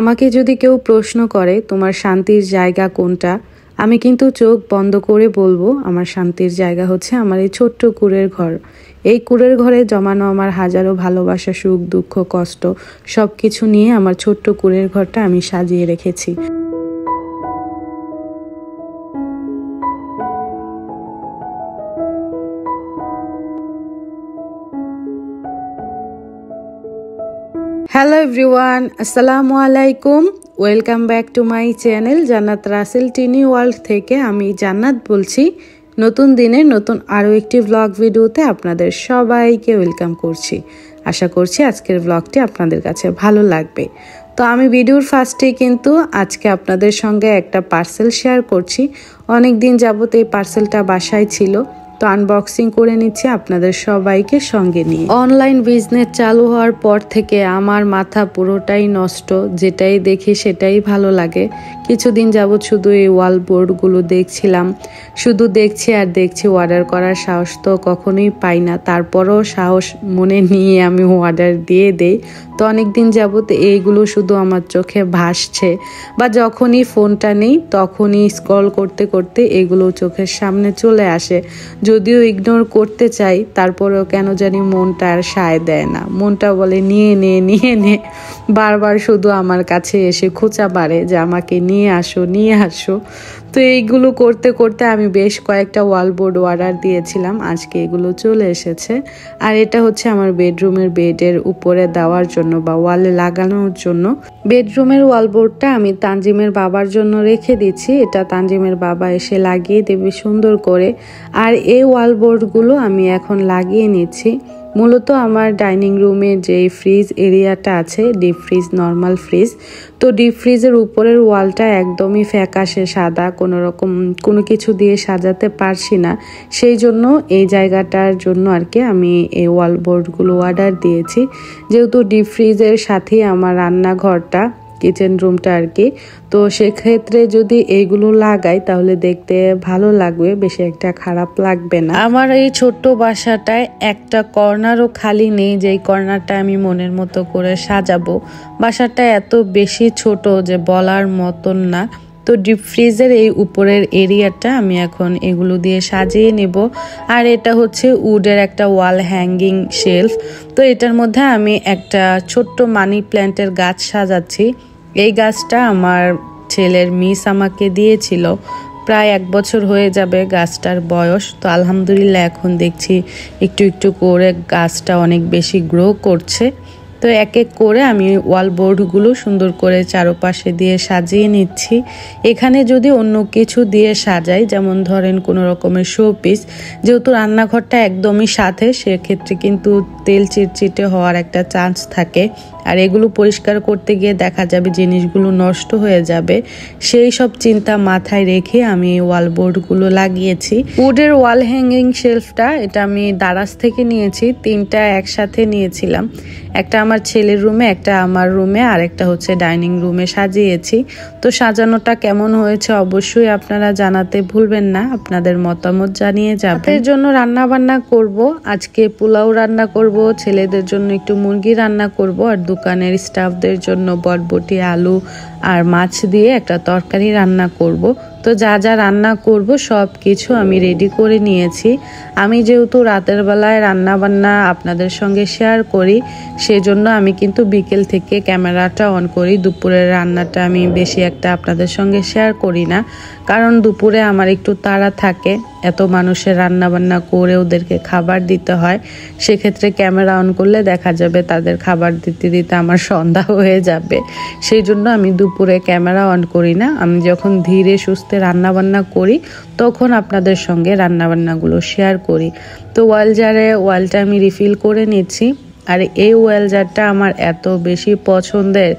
আমাকে যদি কেউ প্রশ্ন করে তোমার শান্তির জায়গা কোনটা, আমি কিন্তু চোখ বন্ধ করে বলবো আমার শান্তির জায়গা হচ্ছে আমার এই ছোট্ট কুঁড়ের ঘর। এই কুঁড়ের ঘরে জমানো আমার হাজারো ভালোবাসা, সুখ, দুঃখ, কষ্ট সব কিছু নিয়ে আমার ছোট্ট কুঁড়ের ঘরটা আমি সাজিয়ে রেখেছি। হ্যালো এভরিওয়ান, আসসালামু আলাইকুম। Welcome back to my channel জান্নাত রাসেল টিনি ওয়ার্ল্ড থেকে আমি জান্নাত বলছি। নতুন দিনে নতুন আরও একটি ব্লগ ভিডিওতে আপনাদের সবাইকে ওয়েলকাম করছি। আশা করছি আজকের ব্লগটি আপনাদের কাছে ভালো লাগবে। তো আমি ভিডিওর ফার্স্টেই কিন্তু আজকে আপনাদের সঙ্গে একটা পার্সেল শেয়ার করছি। অনেক দিন যাবত এই পার্সেলটা বাসায় ছিল, তো আনবক্সিং করে নিচ্ছি আপনাদের সবাইকে সঙ্গে নিয়ে। অনলাইন বিজনেস চালু হওয়ার পর থেকে আমার মাথা পুরোটাই নষ্ট, যেটাই দেখি সেটাই ভালো লাগে। কিছুদিন যাবত শুধু এই ওয়াল বোর্ডগুলো দেখছিলাম, শুধু দেখছি আর দেখছি। অর্ডার করার সাহস তো কখনোই পাই না, তারপরও সাহস মনে নিয়ে আমি অর্ডার দিয়ে দেই। তো অনেক দিন যাবত এইগুলো শুধু আমার চোখে ভাসছে, বা যখনই ফোনটা নেই তখনই স্ক্রল করতে করতে এগুলো চোখের সামনে চলে আসে। যদিও ইগনোর করতে চাই, তারপরেও কেন জানি মনটা আর সায় দেয় না। মনটা বলে নিয়ে নে, বারবার শুধু আমার কাছে এসে খোঁচা বাড়ে যে আমাকে নিয়ে আসো। তো এইগুলো করতে করতে আমি বেশ কয়েকটা ওয়ালবোর্ড অর্ডার দিয়েছিলাম, আজকে এগুলো চলে এসেছে। আর এটা হচ্ছে আমার বেডরুমের বেডের উপরে দেওয়ার জন্য বা ওয়ালে লাগানোর জন্য। বেডরুমের ওয়ালবোর্ডটা আমি তানজিমের বাবার জন্য রেখে দিচ্ছি, এটা তানজিমের বাবা এসে লাগিয়ে দেবে সুন্দর করে। আর এই ওয়ালবোর্ডগুলো আমি এখন লাগিয়ে নিচ্ছি। মূলত আমার ডাইনিং রুমে যে ফ্রিজ এরিয়াটা আছে, ডিপ ফ্রিজ, নর্মাল ফ্রিজ, তো ডিপ ফ্রিজের উপরের ওয়ালটা একদমই ফ্যাকাশে সাদা, কোনো কিছু দিয়ে সাজাতে পারছি না। সেই জন্য এই জায়গাটার জন্য আর কি আমি এই ওয়ালবোর্ডগুলো অর্ডার দিয়েছি। যেহেতু ডিপ ফ্রিজের সাথেই আমার রান্নাঘরটা, কিচেন রুমটা আর কি, তো সেক্ষেত্রে যদি এইগুলো লাগাই তাহলে দেখতে ভালো লাগবে, বেশি একটা খারাপ লাগবে না। আমার এই ছোট্ট বাসাটায় একটা কর্নারও খালি নেই যেই কর্নারটা আমি মনের মতো করে সাজাবো। বাসাটা এত বেশি ছোট যে বলার মতন না। তো ডিপ ফ্রিজের এই উপরের এরিয়াটা আমি এখন এগুলো দিয়ে সাজিয়ে নেব। আর এটা হচ্ছে উডের একটা ওয়াল হ্যাঙ্গিং শেলফ। তো এটার মধ্যে আমি একটা ছোট্ট মানি প্ল্যান্টের গাছ সাজাচ্ছি। এই গাছটা আমার ছেলের মিস আমাকে দিয়েছিল, প্রায় 1 বছর হয়ে যাবে গাছটার বয়স। তো আলহামদুলিল্লাহ এখন দেখছি একটু একটু করে গাছটা অনেক বেশি গ্রো করছে। তো এক এক করে আমি ওয়াল বোর্ডগুলো সুন্দর করে চারপাশে দিয়ে সাজিয়ে নিচ্ছি। এখানে যদি অন্য কিছু দিয়ে সাজাই, যেমন ধরেন কোনো রকমের শো পিস, যেহেতু রান্নাঘরটা একদমই সাথে, সেক্ষেত্রে কিন্তু তেল চিটচিটে হওয়ার একটা চান্স থাকে। আর এগুলো পরিষ্কার করতে গিয়ে দেখা যাবে জিনিসগুলো নষ্ট হয়ে যাবে। সেই সব চিন্তা মাথায় রেখে আমি ওয়াল বোর্ডগুলো লাগিয়েছি। উডের ওয়াল হ্যাঙ্গিং শেলফটা এটা আমি দারাজ থেকে নিয়েছি, 3টা একসাথে নিয়েছিলাম। একটা আমার ছেলের রুমে, একটা আমার রুমে, আর একটা হচ্ছে ডাইনিং রুমে সাজিয়েছি। তো সাজানোটা কেমন হয়েছে অবশ্যই আপনারা জানাতে ভুলবেন না, আপনাদের মতামত জানিয়ে যাবেন। এর জন্য রান্না বান্না করব, আজকে পোলাও রান্না করব, ছেলেদের জন্য একটু মুরগি রান্না করব, আর দোকানের স্টাফদের জন্য বটবটি, আলু আর মাছ দিয়ে একটা তরকারি রান্না করব। তো যা যা রান্না করব সব কিছু আমি রেডি করে নিয়েছি। আমি যেহেতু রাতের বেলায় রান্না বান্না আপনাদের সঙ্গে শেয়ার করি, সেজন্য আমি কিন্তু বিকেল থেকে ক্যামেরাটা অন করি। দুপুরের রান্নাটা আমি বেশি একটা আপনাদের সঙ্গে শেয়ার করি না, কারণ দুপুরে আমার একটু তাড়া থাকে, এত মানুষের রান্না বান্না করে ওদেরকে খাবার দিতে হয়। সেক্ষেত্রে ক্যামেরা অন করলে দেখা যাবে তাদের খাবার দিতে দিতে আমার সন্ধ্যা হয়ে যাবে। সেই জন্য আমি দুপুরে ক্যামেরা অন করি না। আমি যখন ধীরে সুস্থে রান্নাবান্না করি তখন আপনাদের সঙ্গে রান্নাবান্নাগুলো শেয়ার করি। তো ওয়াল জারে ওয়ালটা আমি রিফিল করে নিচ্ছি। আর এই ওয়েল জারটা আমার এত বেশি পছন্দের,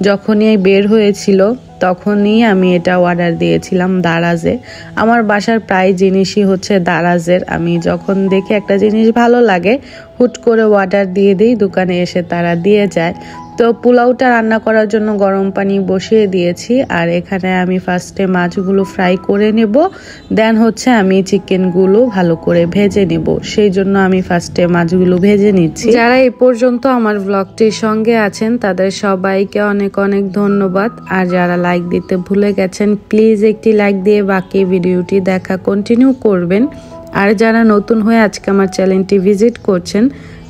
যখনই বের হয়েছিল তখনই আমি এটা অর্ডার দিয়েছিলাম দারাজে। আমার বাসার প্রায় জিনিসই হচ্ছে দারাজের। আমি যখন দেখি একটা জিনিস ভালো লাগে হুট করে অর্ডার দিয়ে দিই, দোকানে এসে তারা দিয়ে যায়। তো পোলাওটা রান্না করার জন্য গরম পানি বসিয়ে দিয়েছি, আর এখানে আমি ফার্স্টে মাছগুলো ফ্রাই করে নেব, দেন হচ্ছে আমি চিকেনগুলো ভালো করে ভেজে নেব। সেই জন্য আমি ফার্স্টে মাছগুলো ভেজে নিচ্ছি। যারা এই পর্যন্ত আমার ব্লগটির সঙ্গে আছেন তাদের সবাইকে অনেক অনেক ধন্যবাদ। আর যারা লাইক দিতে ভুলে গেছেন প্লিজ একটি লাইক দিয়ে বাকি ভিডিওটি দেখা কন্টিনিউ করবেন। আর যারা নতুন হয়ে আজকে আমার চ্যানেলটি ভিজিট করছেন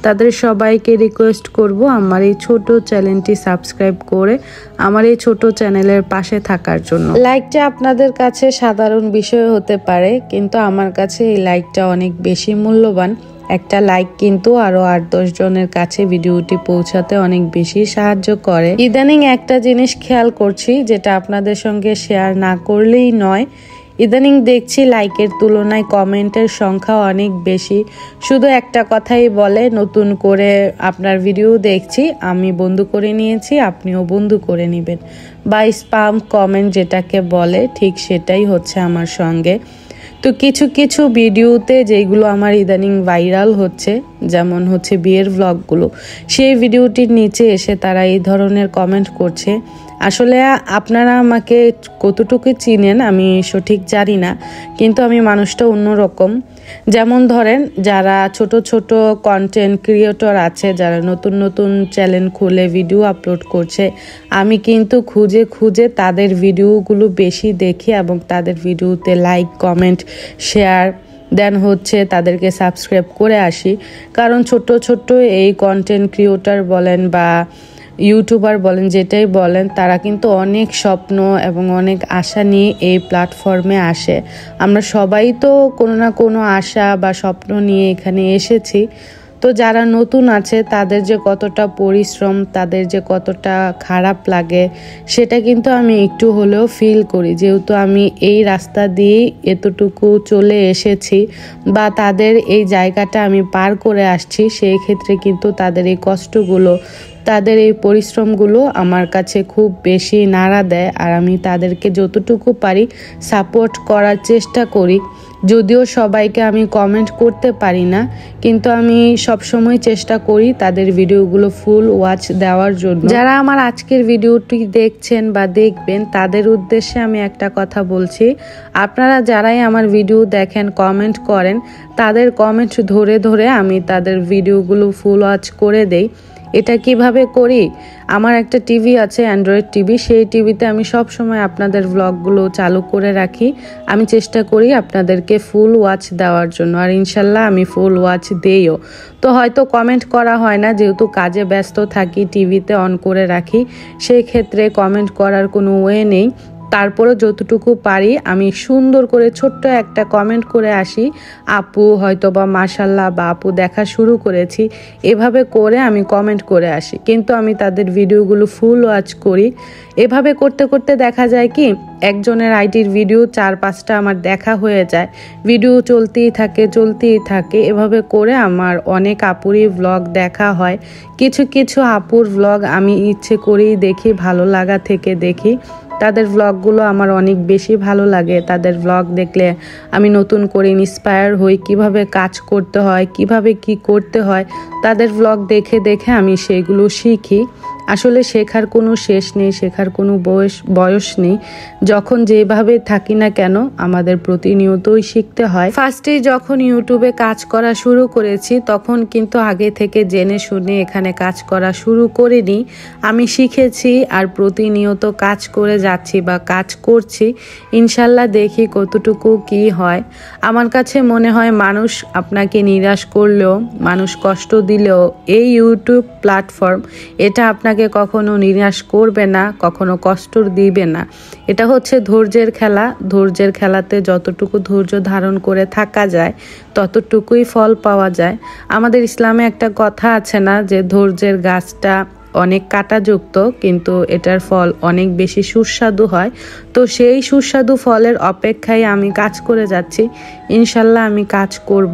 তাদের সবাইকে রিকোয়েস্ট করব আমার এই ছোট চ্যানেলটি সাবস্ক্রাইব করে আমার এই ছোট চ্যানেলের পাশে থাকার জন্য। লাইকটা আপনাদের কাছে সাধারণ বিষয় হতে পারে, কিন্তু আমার কাছে এই লাইকটা অনেক বেশি মূল্যবান। একটা লাইক কিন্তু আরো 8-10 জনের কাছে ভিডিওটি পৌঁছাতে অনেক বেশি সাহায্য করে। ইদানিং একটা জিনিস খেয়াল করছি, যেটা আপনাদের সঙ্গে শেয়ার না করলেই নয়। ইদানিং দেখছি লাইকের তুলনায় কমেন্টের সংখ্যা অনেক বেশি। শুধু একটা কথাই বলে, নতুন করে আপনার ভিডিও দেখছি, আমি বন্ধু করে নিয়েছি, আপনিও বন্ধু করে নেবেন, বা স্প্যাম কমেন্ট যেটাকে বলে, ঠিক সেটাই হচ্ছে আমার সঙ্গে। তো কিছু কিছু ভিডিওতে যেগুলো আমার ইদানিং ভাইরাল হচ্ছে, যেমন হচ্ছে বিয়ের ভ্লগগুলো, সেই ভিডিওটির নিচে এসে তারা এই ধরনের কমেন্ট করছে। আসলে আপনারা আমাকে কতটুকু চিনেন আমি সঠিক জানি না, কিন্তু আমি মানুষটা অন্যরকম। যেমন ধরেন, যারা ছোট ছোট কন্টেন্ট ক্রিয়েটর আছে, যারা নতুন নতুন চ্যানেল খুলে ভিডিও আপলোড করছে, আমি কিন্তু খুঁজে খুঁজে তাদের ভিডিওগুলো বেশি দেখি এবং তাদের ভিডিওতে লাইক, কমেন্ট, শেয়ার, দেন হচ্ছে তাদেরকে সাবস্ক্রাইব করে আসি। কারণ ছোট ছোট এই কন্টেন্ট ক্রিয়েটর বলেন বা ইউটিউবার বলেন, যেটাই বলেন, তারা কিন্তু অনেক স্বপ্ন এবং অনেক আশা নিয়ে এই প্ল্যাটফর্মে আসে। আমরা সবাই তো কোনো না কোনো আশা বা স্বপ্ন নিয়ে এখানে এসেছি। তো যারা নতুন আছে তাদের যে কতটা পরিশ্রম, তাদের যে কতটা খারাপ লাগে, সেটা কিন্তু আমি একটু হলেও ফিল করি, যেহেতু আমি এই রাস্তা দিয়ে এতটুকু চলে এসেছি বা তাদের এই জায়গাটা আমি পার করে আসছি। সেই ক্ষেত্রে কিন্তু তাদের এই কষ্টগুলো, তাদের এই পরিশ্রমগুলো আমার কাছে খুব বেশি নাড়া দেয়। আর আমি তাদেরকে যতটুকু পারি সাপোর্ট করার চেষ্টা করি। যদিও সবাইকে আমি কমেন্ট করতে পারি না, কিন্তু আমি সবসময় চেষ্টা করি তাদের ভিডিওগুলো ফুল ওয়াচ দেওয়ার জন্য। যারা আমার আজকের ভিডিওটি দেখছেন বা দেখবেন তাদের উদ্দেশ্যে আমি একটা কথা বলছি, আপনারা যারাই আমার ভিডিও দেখেন, কমেন্ট করেন, তাদের কমেন্ট ধরে ধরে আমি তাদের ভিডিওগুলো ফুল ওয়াচ করে দেই। এটা কিভাবে করি? আমার একটা টিভি আছে, অ্যান্ড্রয়েড টিভি, সেই টিভিতে আমি সব সময় আপনাদের ব্লগগুলো চালু করে রাখি। আমি চেষ্টা করি আপনাদেরকে ফুল ওয়াচ দেওয়ার জন্য, আর ইনশাল্লাহ আমি ফুল ওয়াচ দেইও। তো হয়তো কমেন্ট করা হয় না, যেহেতু কাজে ব্যস্ত থাকি, টিভিতে অন করে রাখি, সেই ক্ষেত্রে কমেন্ট করার কোনো ওয়ে নেই। তারপরে যতটুকু পারি আমি সুন্দর করে ছোট্ট একটা কমেন্ট করে আসি, আপু হয়তো বা মাশাল্লাহ বা আপু দেখা শুরু করেছি, এভাবে করে আমি কমেন্ট করে আসি। কিন্তু আমি তাদের ভিডিওগুলো ফুল ওয়াচ করি। এভাবে করতে করতে দেখা যায় কি, একজনের আইডির ভিডিও 4-5টা আমার দেখা হয়ে যায়, ভিডিও চলতেই থাকে। এভাবে করে আমার অনেক আপুরই ভ্লগ দেখা হয়। কিছু কিছু আপুর ভ্লগ আমি ইচ্ছে করেই দেখি, ভালো লাগা থেকে দেখি। তাদের ভ্লগগুলো আমার অনেক বেশি ভালো লাগে। তাদের ভ্লগ দেখলে আমি নতুন করে ইন্সপায়ার হই, কিভাবে কাজ করতে হয়, কিভাবে কি করতে হয়। তাদের ভ্লগ দেখে দেখে আমি সেগুলো শিখি। আসলে শেখার কোনো শেষ নেই, শেখার কোনো বয়স নেই। যখন যেভাবে থাকি না কেন আমাদের প্রতিনিয়তই শিখতে হয়। ফার্স্টে যখন ইউটিউবে কাজ করা শুরু করেছি তখন কিন্তু আগে থেকে জেনে শুনে এখানে কাজ করা শুরু করিনি। আমি শিখেছি আর প্রতিনিয়ত কাজ করে যাচ্ছি বা কাজ করছি। ইনশাল্লাহ দেখি কতটুকু কি হয়। আমার কাছে মনে হয় মানুষ আপনাকে নিরাশ করলেও, মানুষ কষ্ট দিলেও এই ইউটিউব প্ল্যাটফর্ম এটা আপনাকে কখনো নিরাশ করবে না, কখনো কষ্ট দিবে না। এটা হচ্ছে ধৈর্যের খেলা। ধৈর্যের খেলাতে যতটুকু ধৈর্য ধারণ করে থাকা যায় ততটুকুই ফল পাওয়া যায়। আমাদের ইসলামে একটা কথা আছে না, যে ধৈর্যের গাছটা অনেক কাঁটাযুক্ত কিন্তু এটার ফল অনেক বেশি সুস্বাদু হয়। তো সেই সুস্বাদু ফলের অপেক্ষায় আমি কাজ করে যাচ্ছি। ইনশাল্লাহ আমি কাজ করব।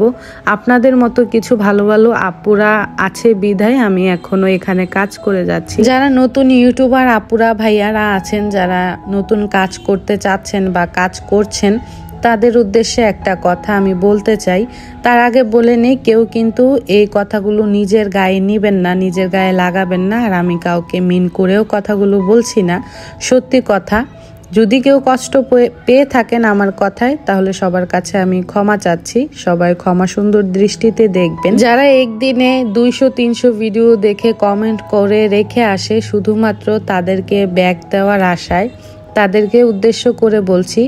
আপনাদের মতো কিছু ভালো ভালো আপুরা আছে বিধায় আমি এখনো এখানে কাজ করে যাচ্ছি। যারা নতুন ইউটিউবার আপুরা ভাইয়ারা আছেন, যারা নতুন কাজ করতে চাচ্ছেন বা কাজ করছেন, তাদের উদ্দেশ্যে একটা কথা আমি বলতে চাই। তার আগে বলে নেই, কেউ কিন্তু এই কথাগুলো নিজের গায়ে নিবেন না, নিজের গায়ে লাগাবেন না। আর আমি কাউকে মিন করেও কথাগুলো বলছি না, সত্যি কথা। যদি কেউ কষ্ট পেয়ে থাকেন আমার কথায়, তাহলে সবার কাছে আমি ক্ষমা চাচ্ছি। সবাই ক্ষমা সুন্দর দৃষ্টিতে দেখবেন। যারা একদিনে 200-300 ভিডিও দেখে কমেন্ট করে রেখে আসে শুধুমাত্র তাদেরকে ব্যাক দেওয়ার আশায়, তাদেরকে উদ্দেশ্য করে বলছি,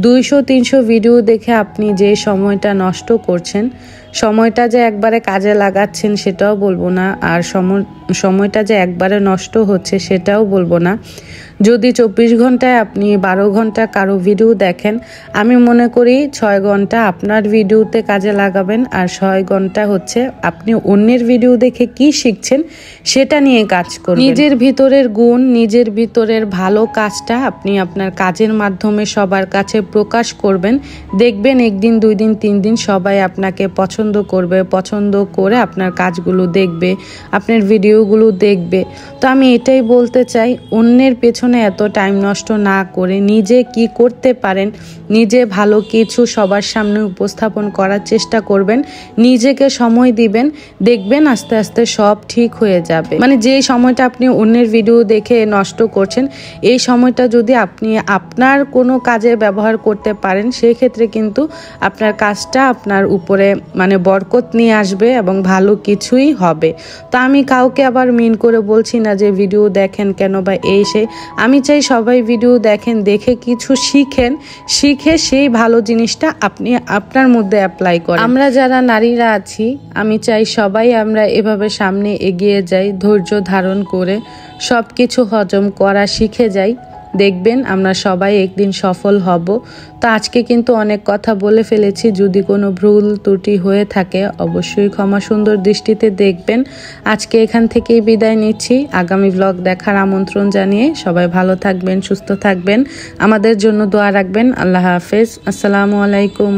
200-300 ভিডিও দেখে আপনি যে সময়টা নষ্ট করছেন, সময়টা যে একবারে কাজে লাগাচ্ছেন সেটাও বলবো না, আর সময়টা যে একবারে নষ্ট হচ্ছে সেটাও বলবো না। যদি 24 ঘন্টায় আপনি 12 ঘন্টা কারো ভিডিও দেখেন, আমি মনে করি 6 ঘন্টা আপনার ভিডিওতে কাজে লাগাবেন, আর 6 ঘন্টা হচ্ছে আপনি অন্যের ভিডিও দেখে কি শিখছেন সেটা নিয়ে কাজ করবেন। নিজের ভিতরের গুণ, নিজের ভিতরের ভালো কাজটা আপনি আপনার কাজের মাধ্যমে সবার কাছে প্রকাশ করবেন। দেখবেন 1 দিন 2 দিন 3 দিন সবাই আপনাকে পছন্দ করবে, পছন্দ করে আপনার কাজগুলো দেখবে, আপনার ভিডিওগুলো দেখবে। তো আমি এটাই বলতে চাই, অন্যের পেছনে এত টাইম নষ্ট না করে নিজে কি করতে পারেন, নিজে ভালো কিছু সবার সামনে উপস্থাপন করার চেষ্টা করবেন, নিজেকে সময় দিবেন, দেখবেন আস্তে আস্তে সব ঠিক হয়ে যাবে। মানে যে সময়টা আপনি অন্যের ভিডিও দেখে নষ্ট করছেন, এই সময়টা যদি আপনি আপনার কোনো কাজে ব্যবহার করতে পারেন, সেই ক্ষেত্রে কিন্তু আপনার কাজটা আপনার উপরে মানে বরকত নিয়ে আসবে এবং ভালো কিছুই হবে। তো আমি কাউকে আবার মিন করে বলছি না যে ভিডিও দেখেন কেন বা এই সে। আমি চাই সবাই ভিডিও দেখেন, দেখে কিছু শিখেন, শিখে সেই ভালো জিনিসটা আপনি আপনার মধ্যে অ্যাপ্লাই করেন। আমরা যারা নারীরা আছি, আমি চাই সবাই আমরা এভাবে সামনে এগিয়ে যাই, ধৈর্য ধারণ করে সব কিছু হজম করা শিখে যাই। দেখবেন আমরা সবাই একদিন সফল হব। তো আজকে কিন্তু অনেক কথা বলে ফেলেছি, যদি কোনো ভুল ত্রুটি হয়ে থাকে অবশ্যই ক্ষমা সুন্দর দৃষ্টিতে দেখবেন। আজকে এখান থেকেই বিদায় নিচ্ছি, আগামী ব্লগ দেখার আমন্ত্রণ জানিয়ে সবাই ভালো থাকবেন, সুস্থ থাকবেন, আমাদের জন্য দোয়া রাখবেন। আল্লাহ হাফেজ, আসসালামু আলাইকুম।